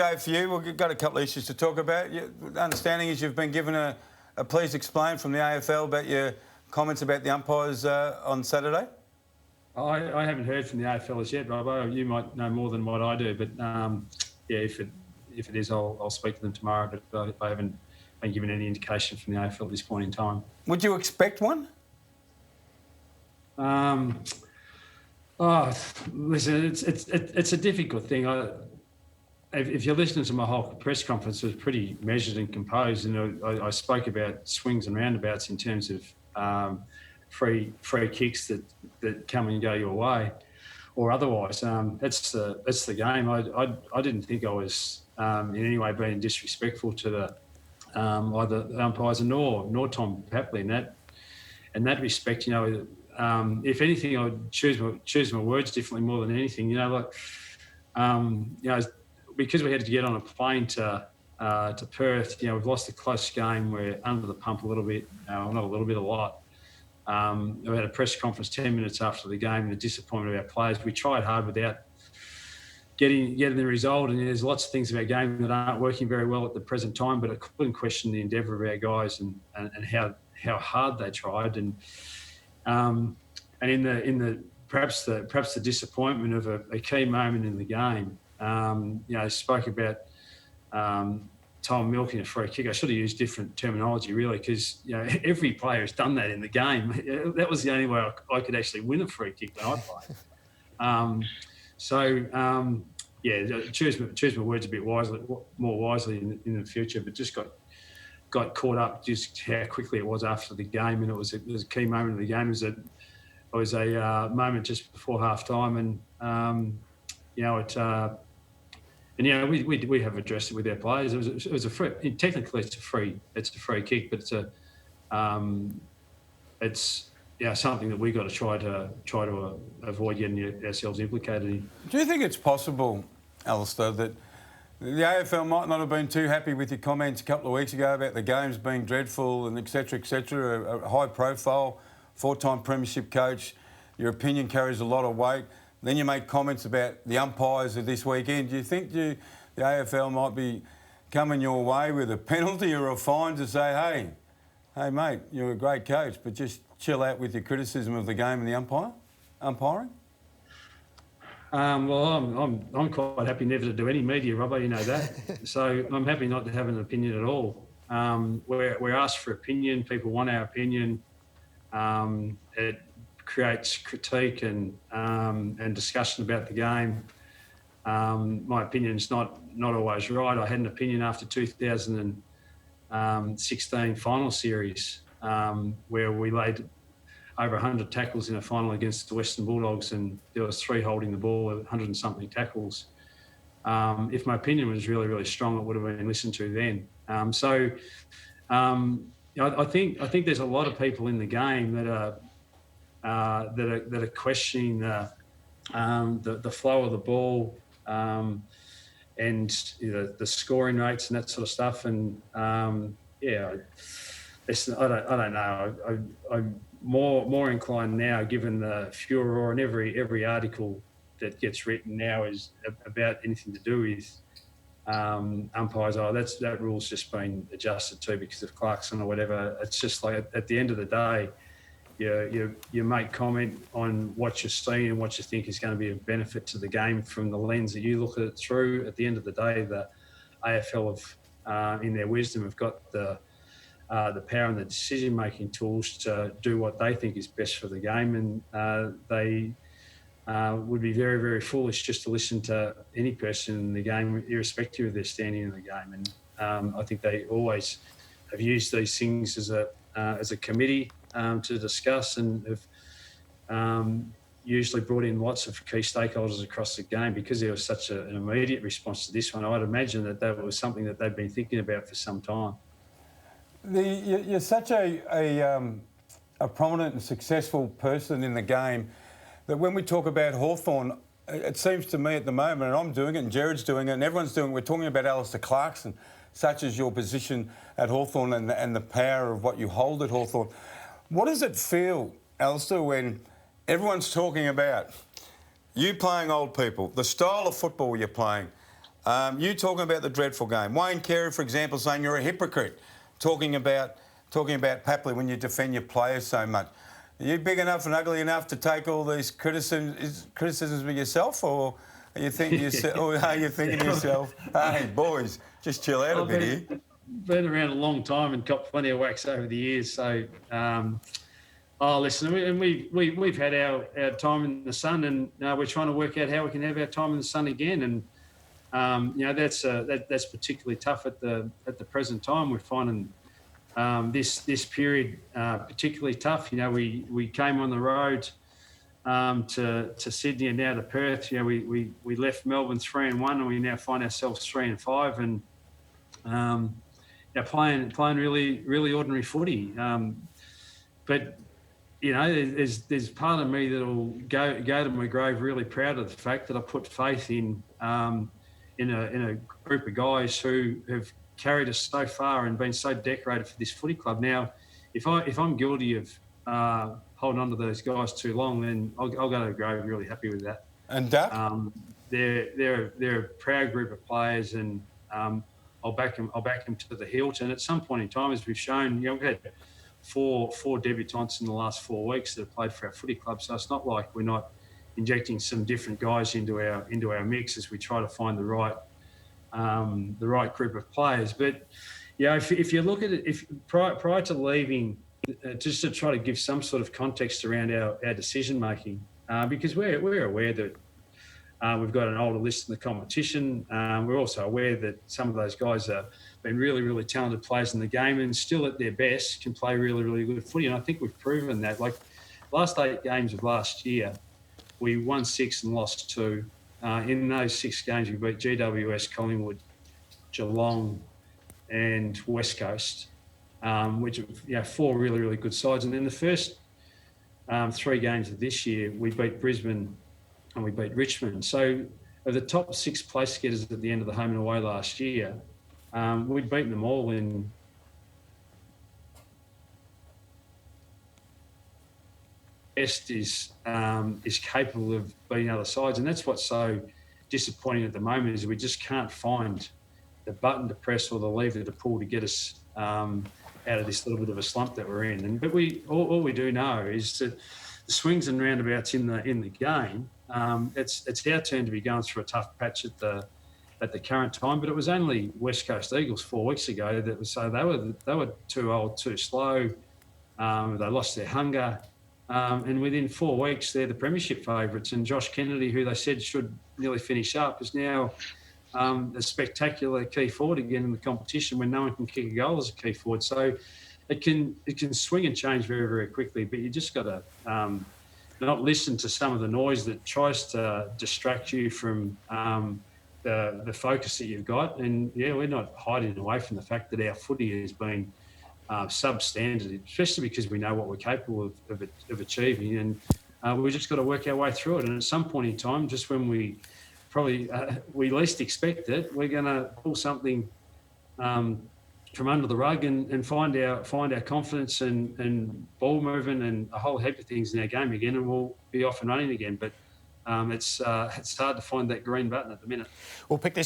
go for you. We've got a couple of issues to talk about. The understanding is you've been given a please explain from the AFL about your comments about the umpires on Saturday. I haven't heard from the AFL as yet, Robbo. You might know more than what I do, but yeah, if it is, I'll speak to them tomorrow. But I haven't been given any indication from the AFL at this point in time. Would you expect one? Listen, it's a difficult thing. If you're listening to my whole press conference, it was pretty measured and composed. And I spoke about swings and roundabouts in terms of free kicks that come and go your way, or otherwise. That's the game. I didn't think I was in any way being disrespectful to either the umpires nor Tom Papley in that respect. You know, if anything, I would choose my words differently more than anything. You know, because we had to get on a plane to Perth. You know, we've lost a close game. We're under the pump a little bit. Not a little bit, a lot. We had a press conference 10 minutes after the game, and the disappointment of our players. We tried hard without getting the result, and there's lots of things about game that aren't working very well at the present time. But I couldn't question the endeavour of our guys and how hard they tried, and in the perhaps the disappointment of a key moment in the game. You know, spoke about Tom milking a free kick. I should have used different terminology, really, because you know every player has done that in the game. That was the only way I could actually win a free kick when I played. Yeah, choose my words a bit more wisely in the future. But just got caught up just how quickly it was after the game, and it was a key moment of the game. It was a moment just before half time, and you know it. And you know we have addressed it with our players. It was a free. Technically, it's a free kick, but it's something that we got to try to avoid getting ourselves implicated in. Do you think it's possible, Alistair, that the AFL might not have been too happy with your comments a couple of weeks ago about the games being dreadful and et cetera, a high-profile, 4-time premiership coach? Your opinion carries a lot of weight. Then you make comments about the umpires of this weekend. Do you think the AFL might be coming your way with a penalty or a fine to say, hey, mate, you're a great coach, but just chill out with your criticism of the game and the umpiring? Well, I'm quite happy never to do any media, Robbo, you know that. So I'm happy not to have an opinion at all. We're asked for opinion. People want our opinion. It creates critique and discussion about the game. My opinion's not always right. I had an opinion after 2016 final series where we laid over 100 tackles in a final against the Western Bulldogs, and there was 3 holding the ball, 100 and something tackles. If my opinion was really, really strong, it would have been listened to then. I think there's a lot of people in the game that are questioning the flow of the ball and the scoring rates and that sort of stuff. And I don't know. I'm more inclined now, given the furor and every article that gets written now is about anything to do with umpires. That rule's just been adjusted to because of Clarkson or whatever. It's just like at the end of the day, you make comment on what you're seeing and what you think is going to be a benefit to the game from the lens that you look at it through. At the end of the day, the AFL have, in their wisdom, have got the power and the decision-making tools to do what they think is best for the game, and they would be very, very foolish just to listen to any person in the game, irrespective of their standing in the game. And I think they always have used these things as a committee to discuss, and have usually brought in lots of key stakeholders across the game because there was such an immediate response to this one. I'd imagine that was something that they've been thinking about for some time. You're such a prominent and successful person in the game that when we talk about Hawthorn, it seems to me at the moment, and I'm doing it, and Jared's doing it, and everyone's doing it, we're talking about Alistair Clarkson, such as your position at Hawthorn and the power of what you hold at Hawthorn. What does it feel, Alistair, when everyone's talking about you playing old people, the style of football you're playing, You talking about the dreadful game. Wayne Carey, for example, saying you're a hypocrite, talking about Papley when you defend your players so much. Are you big enough and ugly enough to take all these criticisms with yourself, or are you thinking yourself, hey boys, just chill out a bit here? Been around a long time and got plenty of wax over the years. So, listen, we've had our time in the sun, and we're trying to work out how we can have our time in the sun again. And that's particularly tough at the present time. We're finding this period particularly tough. We came on the road to Sydney and now to Perth. We left Melbourne 3-1, and we now find ourselves 3-5, and playing really, really ordinary footy. But there's part of me that'll go to my grave really proud of the fact that I put faith in a group of guys who have carried us so far and been so decorated for this footy club. Now, if I'm guilty of holding on to those guys too long, then I'll go to the grave really happy with that. And they're a proud group of players, and I'll back them to the hilt. And at some point in time, as we've shown, we've had four debutants in the last 4 weeks that have played for our footy club. So it's not like we're not injecting some different guys into our mix as we try to find the right group of players. But if you look at it, prior to leaving, just to try to give some sort of context around our decision making, because we're aware that we've got an older list in the competition. We're also aware that some of those guys have been really, really talented players in the game, and still at their best can play really, really good footy. And I think we've proven that. Like last 8 games of last year, we won 6 and lost 2. In those 6 games, we beat GWS, Collingwood, Geelong, and West Coast, which are 4 really, really good sides. And then the first 3 games of this year, we beat Brisbane and we beat Richmond. So of the top 6 place getters at the end of the home and away last year, we'd beaten them all in best is capable of beating other sides, and that's what's so disappointing at the moment is we just can't find the button to press or the lever to pull to get us out of this little bit of a slump that we're in. But all we do know is that the swings and roundabouts in the game. It's our turn to be going through a tough patch at the current time. But it was only West Coast Eagles 4 weeks ago that was so they were too old, too slow. They lost their hunger. And within 4 weeks, they're the premiership favourites. And Josh Kennedy, who they said should nearly finish up, is now a spectacular key forward again in the competition when no one can kick a goal as a key forward. So it can swing and change very, very quickly. But you just got to not listen to some of the noise that tries to distract you from the focus that you've got. And, we're not hiding away from the fact that our footy has been substandard, especially because we know what we're capable of achieving, and we've just got to work our way through it. And at some point in time, just when we probably we least expect it, we're going to pull something from under the rug and find our confidence and ball movement and a whole heap of things in our game again, and we'll be off and running again. But it's hard to find that green button at the minute. We'll pick this